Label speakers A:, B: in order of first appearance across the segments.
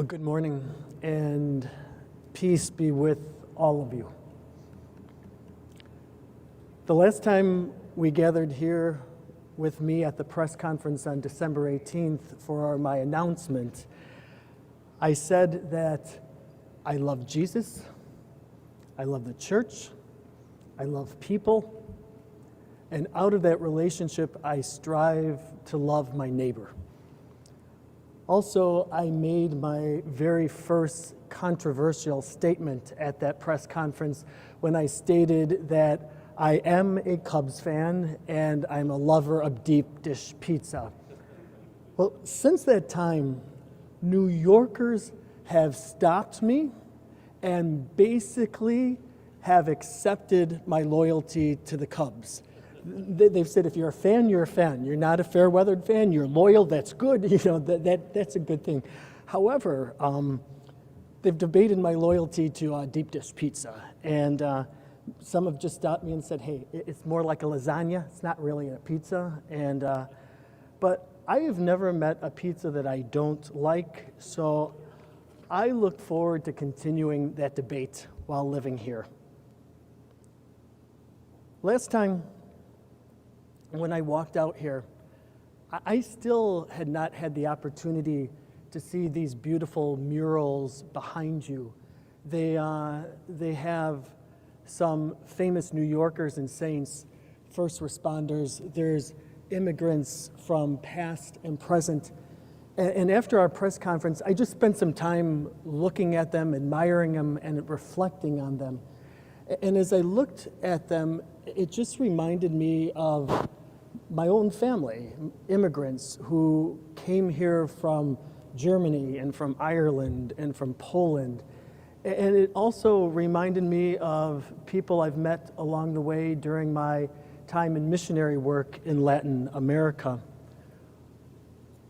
A: Well, good morning, and peace be with all of you. The last time we gathered here with me at the press conference on December 18th for my announcement, I said that I love Jesus, I love the church, I love people, and out of that relationship, I strive to love my neighbor. Also, I made my very first controversial statement at that press conference when I stated that I am a Cubs fan and I'm a lover of deep dish pizza. Well, since that time, New Yorkers have stopped me and basically have accepted my loyalty to the Cubs. They've said, if you're a fan, you're a fan. You're not a fair-weathered fan, you're loyal, that's good. You know, that's a good thing. However, they've debated my loyalty to deep dish pizza. And some have just stopped me and said, hey, it's more like a lasagna. It's not really a pizza. And but I have never met a pizza that I don't like. So I look forward to continuing that debate while living here. Last time, when I walked out here, I still had not had the opportunity to see these beautiful murals behind you. They have some famous New Yorkers and saints, first responders. There's immigrants from past and present. And after our press conference, I just spent some time looking at them, admiring them, and reflecting on them. And as I looked at them, it just reminded me of my own family, immigrants who came here from Germany and from Ireland and from Poland. And it also reminded me of people I've met along the way during my time in missionary work in Latin America.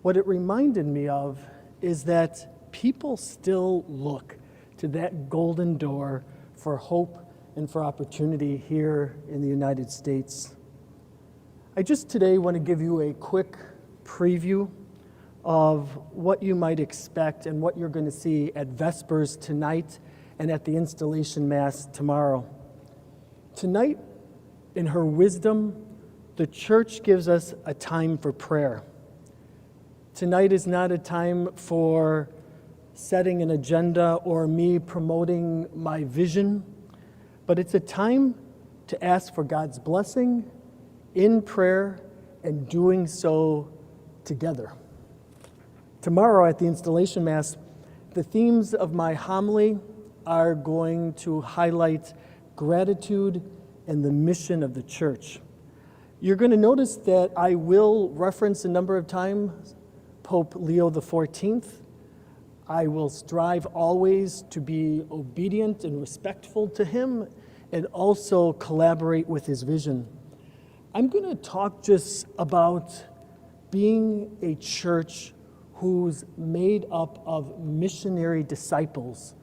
A: What it reminded me of is that people still look to that golden door for hope and for opportunity here in the United States. I just today want to give you a quick preview of what you might expect and what you're going to see at Vespers tonight and at the installation Mass tomorrow. Tonight, in her wisdom, the church gives us a time for prayer. Tonight is not a time for setting an agenda or me promoting my vision, but it's a time to ask for God's blessing in prayer and doing so together. Tomorrow at the installation Mass, the themes of my homily are going to highlight gratitude and the mission of the church. You're going to notice that I will reference a number of times Pope Leo XIV. I will strive always to be obedient and respectful to him and also collaborate with his vision. I'm going to talk just about being a church who's made up of missionary disciples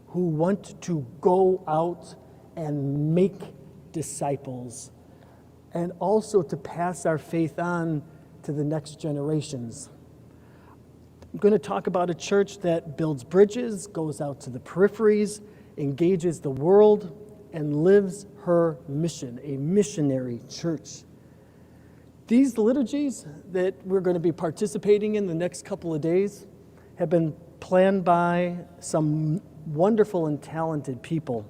A: who want to go out and make disciples and also to pass our faith on to the next generations. I'm going to talk about a church that builds bridges, goes out to the peripheries, engages the world, and lives her mission, a missionary church. These liturgies that we're going to be participating in the next couple of days have been planned by some wonderful and talented people.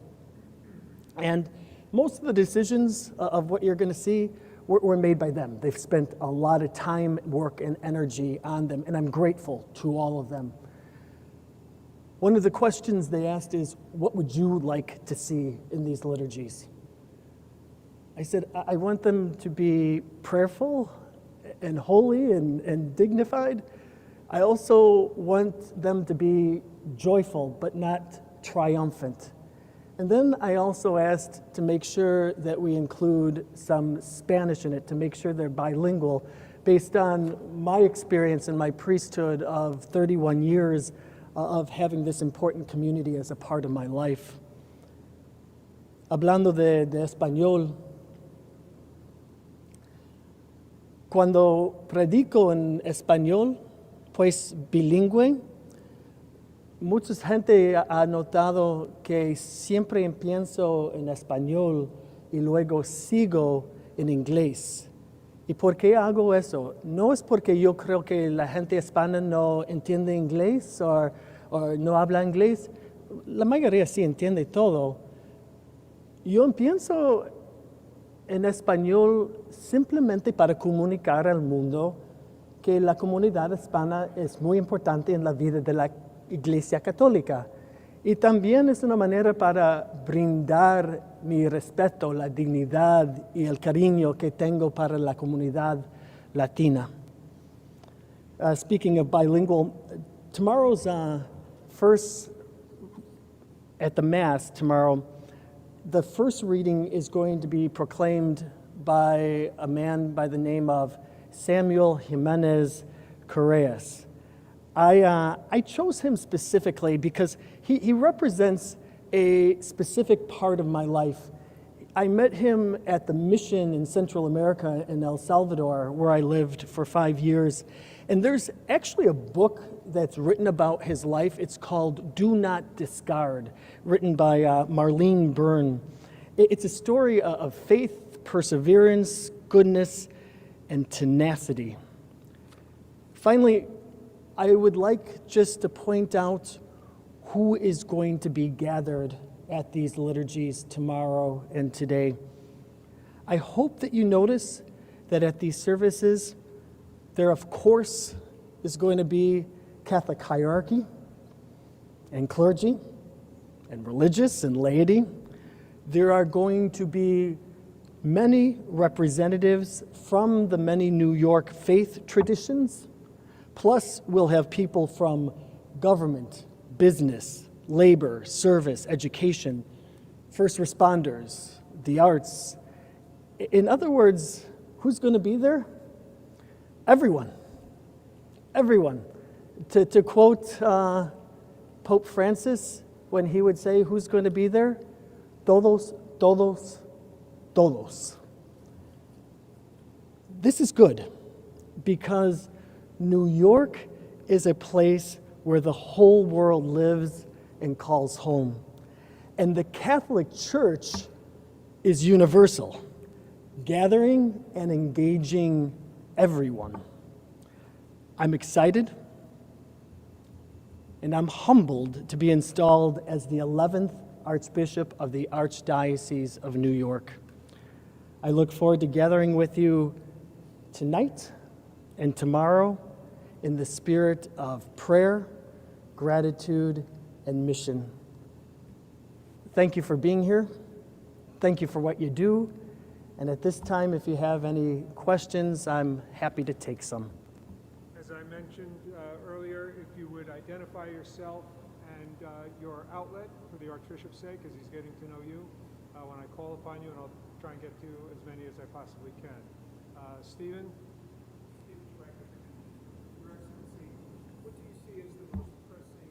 A: And most of the decisions of what you're going to see were made by them. They've spent a lot of time, work, and energy on them, and I'm grateful to all of them. One of the questions they asked is, what would you like to see in these liturgies? I said, I want them to be prayerful and holy and dignified. I also want them to be joyful, but not triumphant. And then I also asked to make sure that we include some Spanish in it, to make sure they're bilingual, based on my experience in my priesthood of 31 years of having this important community as a part of my life. Hablando de español, cuando predico en español, pues bilingüe, Mucha gente ha notado que siempre empiezo en español y luego sigo en inglés. ¿Y por qué hago eso? No es porque yo creo que la gente hispana no entiende inglés o no habla inglés. La mayoría sí entiende todo. Yo empiezo en español simplemente para comunicar al mundo que la comunidad hispana es muy importante en la vida de la Iglesia Católica. Y también es una manera para brindar mi respeto, la dignidad y el cariño que tengo para la comunidad latina. Speaking of bilingual, tomorrow's first, at the Mass tomorrow, the first reading is going to be proclaimed by a man by the name of Samuel Jimenez Correas. I chose him specifically because he represents a specific part of my life. I met him at the mission in Central America in El Salvador, where I lived for 5 years. And there's actually a book that's written about his life. It's called Do Not Discard, written by Marlene Byrne. It's a story of faith, perseverance, goodness, and tenacity. Finally, I would like just to point out who is going to be gathered at these liturgies tomorrow and today. I hope that you notice that at these services, there of course is going to be Catholic hierarchy and clergy and religious and laity. There are going to be many representatives from the many New York faith traditions. Plus, we'll have people from government, business, labor, service, education, first responders, the arts. In other words, who's going to be there? Everyone. Everyone. To quote Pope Francis when he would say, who's going to be there? Todos, todos, todos. This is good because New York is a place where the whole world lives and calls home. And the Catholic Church is universal, gathering and engaging everyone. I'm excited and I'm humbled to be installed as the 11th Archbishop of the Archdiocese of New York. I look forward to gathering with you tonight and tomorrow in the spirit of prayer, gratitude, and mission. Thank you for being here. Thank you for what you do. And at this time, if you have any questions, I'm happy to take some.
B: As I mentioned earlier, if you would identify yourself and your outlet for the Archbishop's sake, as he's getting to know you, when I call upon you, and I'll try and get to as many as I possibly can. Stephen? Your Excellency, what do you see as the most pressing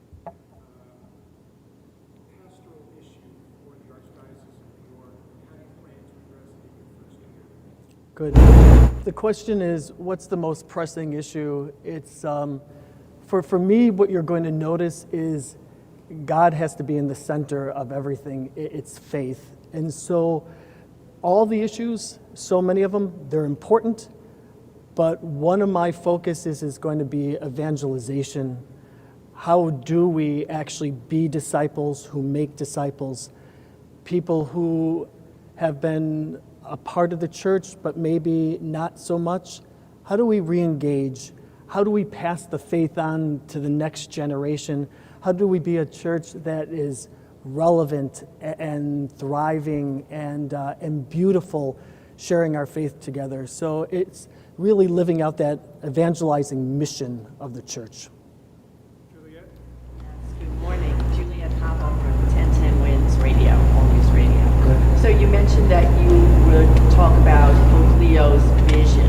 B: pastoral issue for the Archdiocese of New York? How do you plan to address it in your first year?
A: Good. The question is, what's the most pressing issue? It's, for me, what you're going to notice is God has to be in the center of everything. It's faith. And so all the issues, so many of them, they're important, but one of my focuses is going to be evangelization. How do we actually be disciples who make disciples? People who have been a part of the church, but maybe not so much. How do we re-engage? How do we pass the faith on to the next generation? How do we be a church that is relevant and thriving and beautiful, sharing our faith together? So it's really living out that evangelizing mission of the church.
B: Juliet?
C: Yes, good morning. Juliet Hava from 1010 Winds Radio, All News Radio.
A: Good.
C: So you mentioned that you would talk about Pope Leo's vision.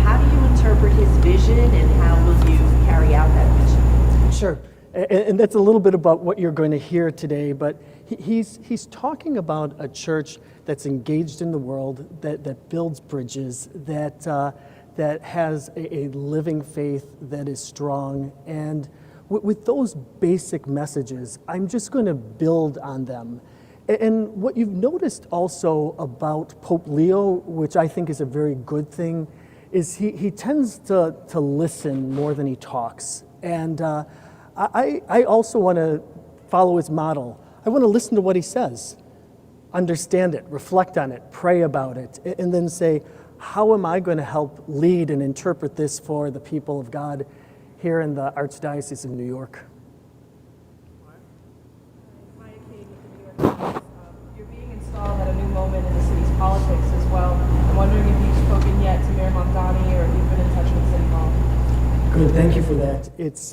C: How do you interpret his vision and how will you carry out that vision?
A: Sure. And that's a little bit about what you're going to hear today, but he's talking about a church that's engaged in the world, that builds bridges, that has a living faith that is strong. And With those basic messages, I'm just going to build on them. And what you've noticed also about Pope Leo, which I think is a very good thing, is he tends to listen more than he talks. And I also want to follow his model. I want to listen to what he says, understand it, reflect on it, pray about it, and then say, how am I going to help lead and interpret this for the people of God here in the Archdiocese of New York?
D: You're being installed at a new moment in the city's politics as well. I'm wondering if you've spoken yet to Mayor Mamdani or if you've been in touch with City Hall.
A: Good, thank you for that. It's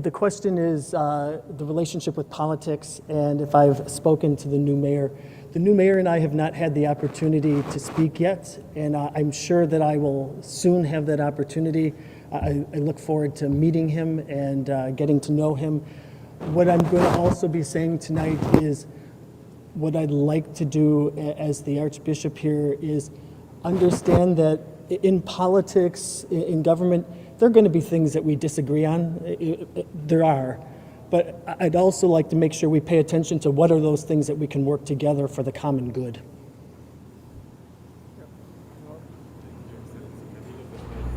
A: the question is the relationship with politics, and if I've spoken to the new mayor. The new mayor and I have not had the opportunity to speak yet, and I'm sure that I will soon have that opportunity. I look forward to meeting him and getting to know him. What I'm going to also be saying tonight is what I'd like to do as the Archbishop here is understand that in politics, in government, there are going to be things that we disagree on. There are. But I'd also like to make sure we pay attention to what are those things that we can work together for the common good.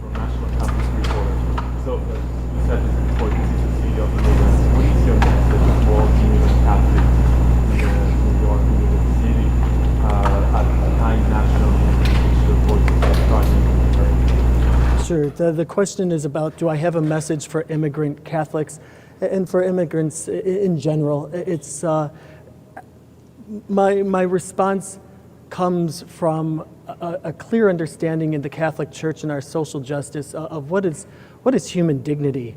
E: From National Campus Reporter. So, you said this before, this is the city of the movement. What is your message for community Catholics in New York, in New York City, at a time nationally in which the voices are starting to be heard?
A: Sure. The question is about, do I have a message for immigrant Catholics? And for immigrants in general, it's my response comes from a clear understanding in the Catholic Church and our social justice of what is human dignity.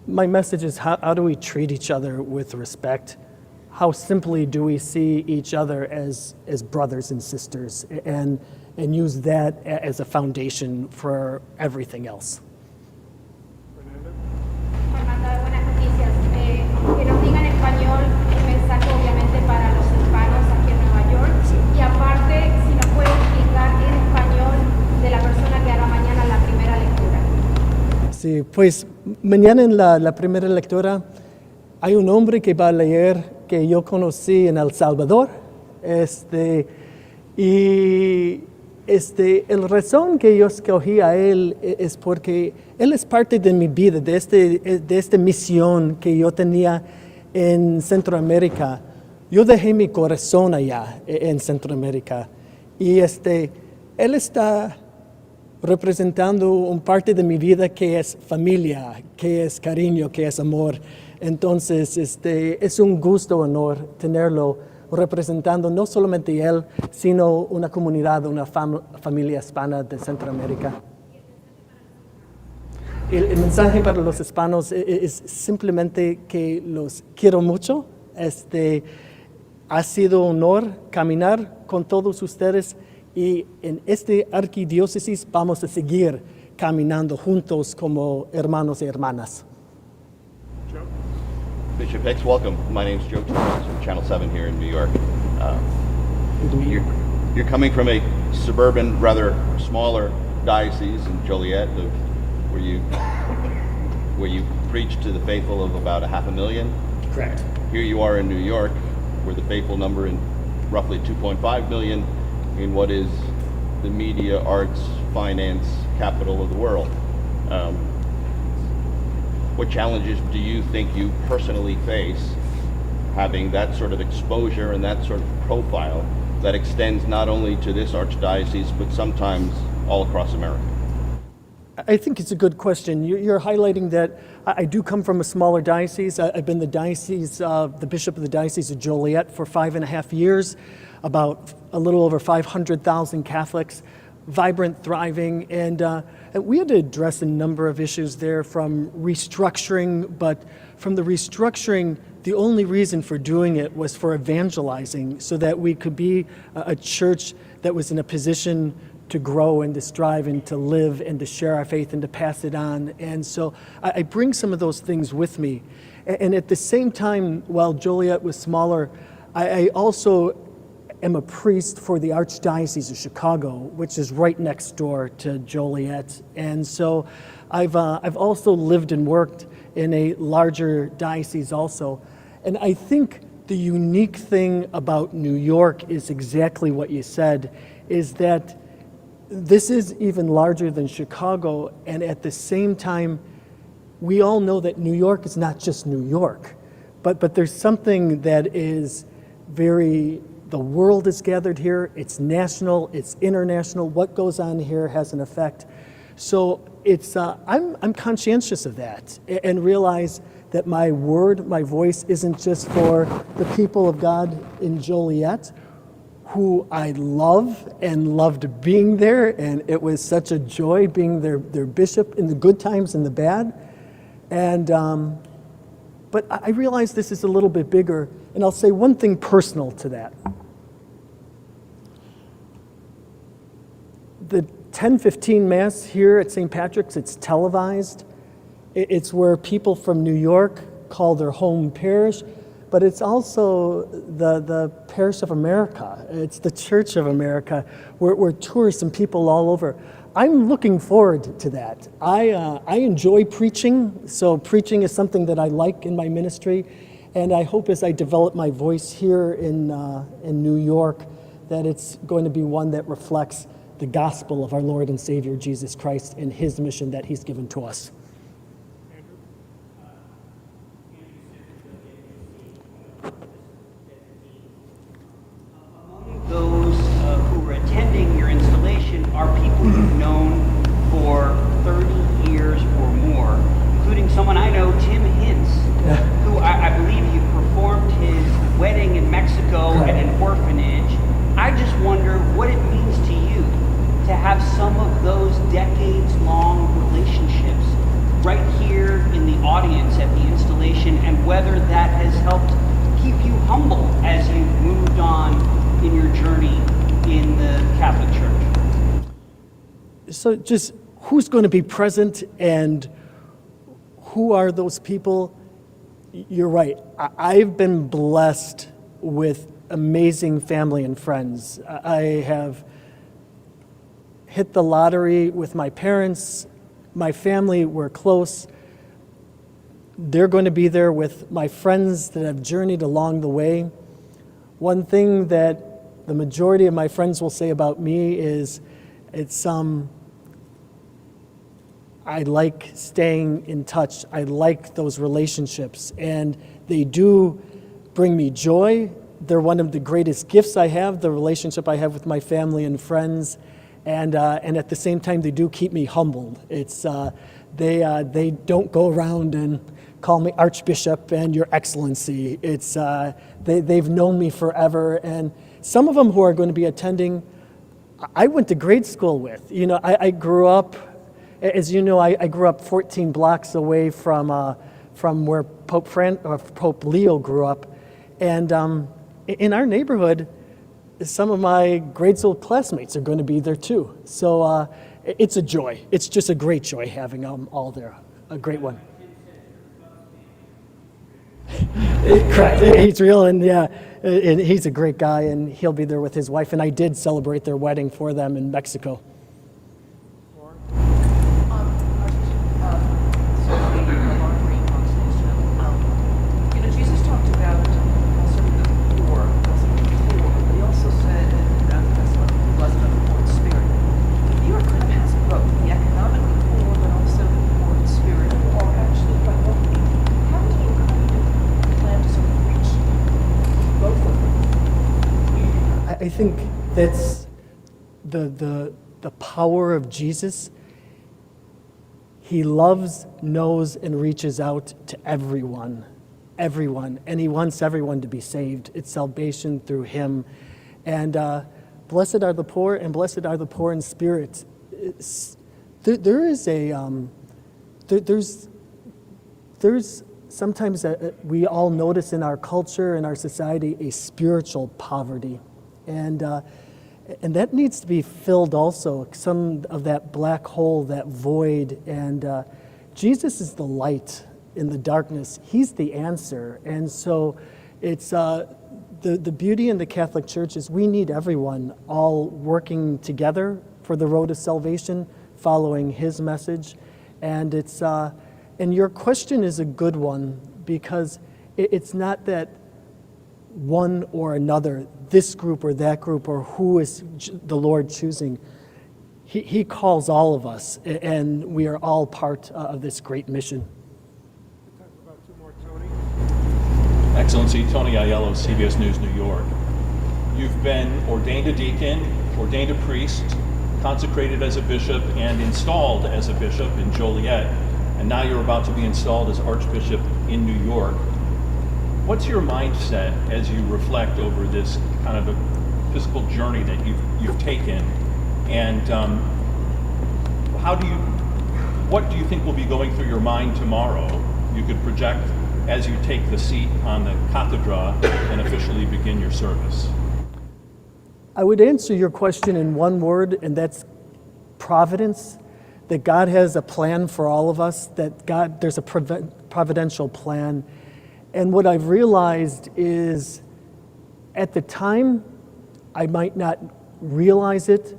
A: My message is how do we treat each other with respect? How simply do we see each other as brothers and sisters, and use that as a foundation for everything else.
F: Que nos diga en español el mensaje obviamente para los hispanos aquí en Nueva York y aparte si nos puede explicar en español de la persona que hará mañana la primera lectura.
A: Sí, pues mañana en la primera lectura hay un hombre que va a leer que yo conocí en El Salvador, el razón que yo escogí a él es porque él es parte de mi vida, de esta misión que yo tenía en Centroamérica. Yo dejé mi corazón allá en Centroamérica y él está representando un parte de mi vida que es familia, que es cariño, que es amor. Entonces, es un gusto, honor tenerlo representando no solamente él, sino una comunidad, una familia hispana de Centroamérica. El mensaje para los hispanos es simplemente que los quiero mucho. Ha sido un honor caminar con todos ustedes y en esta arquidiócesis vamos a seguir caminando juntos como hermanos y hermanas.
G: Bishop Hicks, welcome. My name's Joe Torres from Channel 7 here in New York. You're coming from a suburban, rather smaller diocese in Joliet, where you preach to the faithful of about 500,000.
A: Correct.
G: Here you are in New York, where the faithful number in roughly 2.5 million in what is the media, arts, finance capital of the world. What challenges do you think you personally face having that sort of exposure and that sort of profile that extends not only to this archdiocese, but sometimes all across America?
A: I think it's a good question. You're highlighting that I do come from a smaller diocese. I've been the bishop of the Diocese of Joliet for 5.5 years, about a little over 500,000 Catholics, vibrant, thriving, and we had to address a number of issues there from restructuring, but from the restructuring, the only reason for doing it was for evangelizing so that we could be a church that was in a position to grow and to strive and to live and to share our faith and to pass it on. And so I bring some of those things with me. And at the same time, while Joliet was smaller, I also am a priest for the Archdiocese of Chicago, which is right next door to Joliet. And so I've also lived and worked in a larger diocese also. And I think the unique thing about New York is exactly what you said, is that this is even larger than Chicago, and at the same time, we all know that New York is not just New York, but there's something that is very, the world is gathered here, it's national, it's international, what goes on here has an effect. So it's, I'm conscientious of that and realize that my word, my voice isn't just for the people of God in Joliet, who I love and loved being there, and it was such a joy being their bishop in the good times and the bad. And but I realize this is a little bit bigger, and I'll say one thing personal to that. The 10:15 Mass here at St. Patrick's, it's televised. It's where people from New York call their home parish, but it's also the Parish of America. It's the Church of America, where tourists and people all over. I'm looking forward to that. I enjoy preaching, so preaching is something that I like in my ministry, and I hope as I develop my voice here in New York that it's going to be one that reflects the gospel of our Lord and Savior Jesus Christ and his mission that he's given to us.
H: Those who are attending your installation are people you've known for 30 years or more, including someone I know, Tim Hintz, who I believe you performed his wedding in Mexico at an orphanage. I just wonder what it means to you to have some of those decades-long relationships right here in the audience at the installation, and whether that has helped keep you humble as you've moved on in your journey in the Catholic Church.
A: So just who's going to be present and who are those people? You're right. I've been blessed with amazing family and friends. I have hit the lottery with my parents. My family, we're close. They're going to be there with my friends that have journeyed along the way. One thing that the majority of my friends will say about me is I like staying in touch. I like those relationships, and they do bring me joy. They're one of the greatest gifts I have, the relationship I have with my family and friends, and at the same time, they do keep me humbled. It's they don't go around and call me Archbishop and Your Excellency. It's they've known me forever, and some of them who are going to be attending, I went to grade school with. You know, I grew up, as you know, I grew up 14 blocks away from where Pope Leo grew up, and in our neighborhood, some of my grade school classmates are going to be there too. So it's a joy. It's just a great joy having them all there. A great one. Correct. He's real, and yeah, and he's a great guy, and he'll be there with his wife. And I did celebrate their wedding for them in Mexico.
C: Jesus talked about sort of the poor, but he also said that's what the blessed of the poor in spirit. New York kind of has both, the economically poor, but also the poor in spirit, who are actually quite wealthy. How do you kind of plan to sort of reach both of them?
A: I think that's the power of Jesus. He loves, knows, and reaches out to everyone, and he wants everyone to be saved. It's salvation through him. And blessed are the poor, and blessed are the poor in spirit. There's sometimes we all notice in our culture, in our society, a spiritual poverty. And that needs to be filled also, some of that black hole, that void. And Jesus is the light in the darkness. He's the answer. And so it's the beauty in the Catholic Church is we need everyone all working together for the road to salvation, following his message. And it's And your question is a good one because it's not that one or another, this group or that group, or who is the Lord choosing. He calls all of us, and we are all part of this great mission.
B: Time for about two more, Tony.
I: Excellency, Tony Aiello, CBS News, New York. You've been ordained a deacon, ordained a priest, consecrated as a bishop, and installed as a bishop in Joliet, and now you're about to be installed as Archbishop in New York. What's your mindset as you reflect over this kind of episcopal journey that you've taken, and what do you think will be going through your mind tomorrow? You could project as you take the seat on the Cathedral and officially begin your service.
A: I would answer your question in one word, and that's providence. That God has a plan for all of us, that there's a providential plan. And what I've realized is at the time, I might not realize it,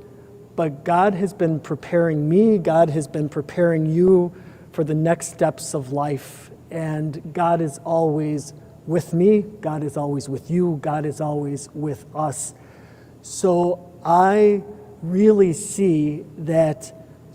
A: but God has been preparing me, God has been preparing you for the next steps of life. And God is always with me, God is always with you, God is always with us. So I really see that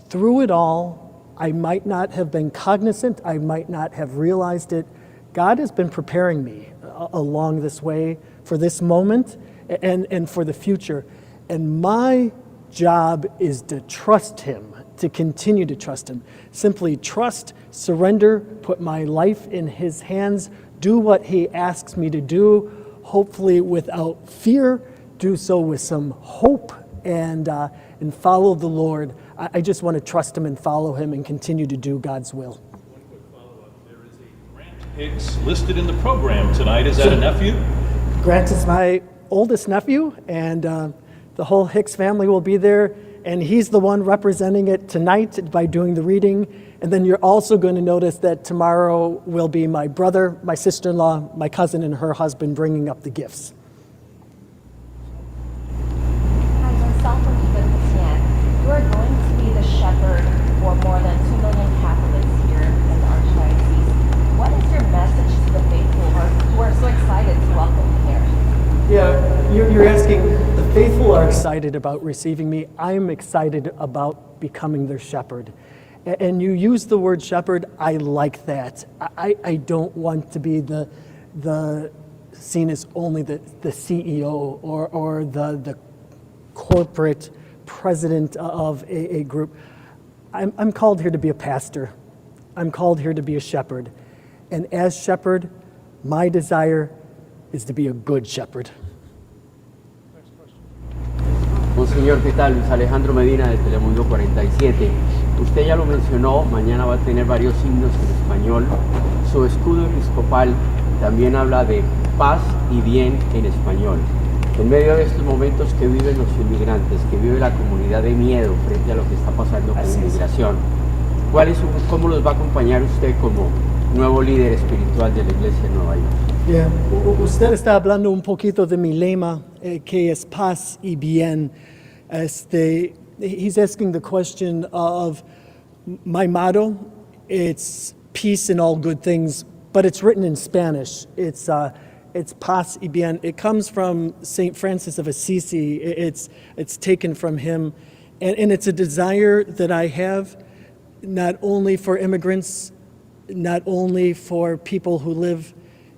A: through it all, I might not have been cognizant, I might not have realized it. God has been preparing me along this way for this moment and for the future. And my job is to trust Him, to continue to trust Him. Simply trust, surrender, put my life in His hands, do what He asks me to do, hopefully without fear, do so with some hope, and follow the Lord. I just want to trust Him and follow Him and continue to do God's will.
I: One quick follow-up. There is a Grant Hicks listed in the program tonight. Is that a nephew?
A: Grant is my oldest nephew, and the whole Hicks family will be there, and he's the one representing it tonight by doing the reading. And then you're also going to notice that tomorrow will be my brother, my sister-in-law, my cousin, and her husband bringing up the gifts.
J: You are going to be the shepherd for more than 2 million Catholics here in the Archdiocese. What is your message to the faithful who are so excited to welcome you here?
A: Yeah, you're asking, the faithful are excited about receiving me. I'm excited about becoming their shepherd. And you use the word shepherd, I like that. I don't want to be the seen as only the CEO or the corporate president of a group. I'm called here to be a pastor. I'm called here to be a shepherd. And as shepherd, my desire is to be a good shepherd.
B: Next question.
K: Monseñor, ¿qué tal? Luis Alejandro Medina de Telemundo 47. Usted ya lo mencionó, mañana va a tener varios himnos en español. Su escudo episcopal también habla de paz y bien en español. En medio de estos momentos que viven los inmigrantes, que vive la comunidad de miedo frente a lo que está pasando con la inmigración, ¿cómo los va a acompañar usted como nuevo líder espiritual de la Iglesia de Nueva York?
A: Yeah. Usted está hablando un poquito de mi lema, que es paz y bien. He's asking the question of my motto. It's peace in all good things, but it's written in Spanish. It's paz y bien. It comes from St. Francis of Assisi. It's taken from him. And it's a desire that I have, not only for immigrants, not only for people who live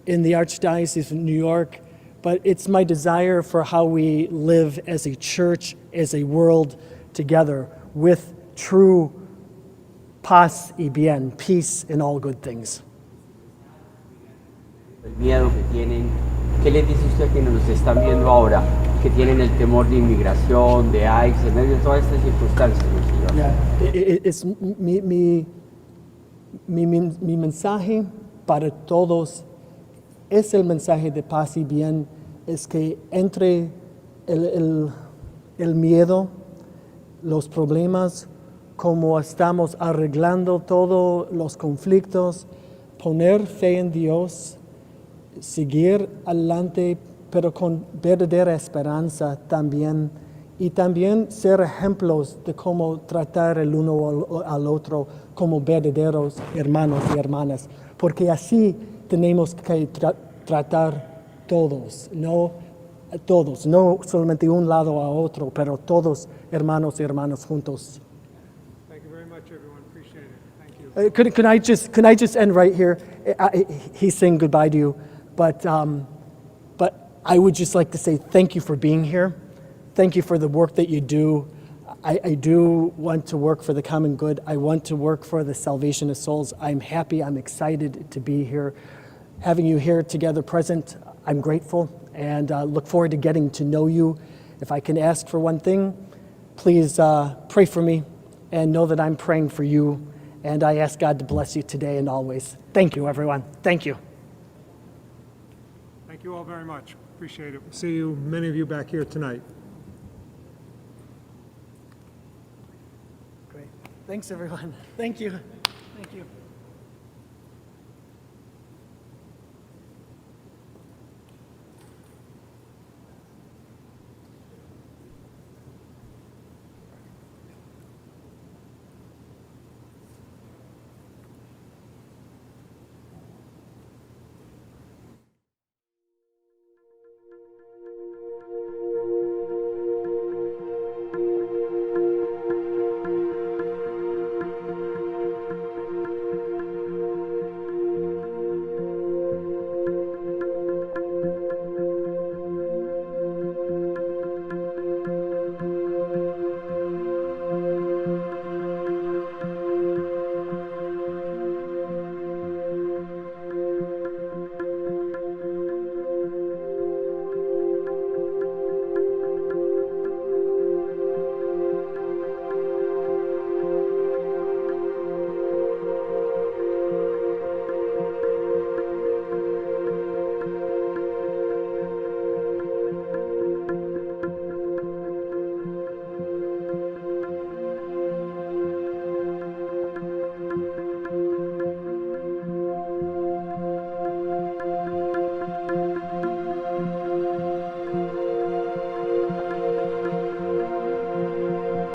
A: in the Archdiocese of New York, but it's my desire for how we live as a church, as a world together with true paz y bien, peace in all good things.
K: El miedo que tienen, ¿qué les dice usted a quienes nos están viendo ahora, que tienen el temor de inmigración, de ICE, en medio de todas estas circunstancias, señor?
A: Yeah, it's mi mensaje para todos es el mensaje de paz y bien, es que entre el miedo, los problemas, como estamos arreglando todos los conflictos, poner fe en Dios, seguir adelante, pero con verdadera esperanza también, y también ser ejemplos de cómo tratar el uno al otro como verdaderos hermanos y hermanas, porque así tenemos que tratar todos, no solamente un lado a otro, pero todos hermanos y hermanas juntos.
B: Thank you very much, everyone. Appreciate it. Thank you.
A: Can I just end right here? He's saying goodbye to you, but I would just like to say thank you for being here. Thank you for the work that you do. I do want to work for the common good. I want to work for the salvation of souls. I'm happy, I'm excited to be here. Having you here together present, I'm grateful and look forward to getting to know you. If I can ask for one thing, please pray for me and know that I'm praying for you. And I ask God to bless you today and always. Thank you, everyone. Thank you.
B: Thank you all very much. Appreciate it. We'll see you, many of you, back here tonight.
A: Great. Thanks, everyone. Thank you.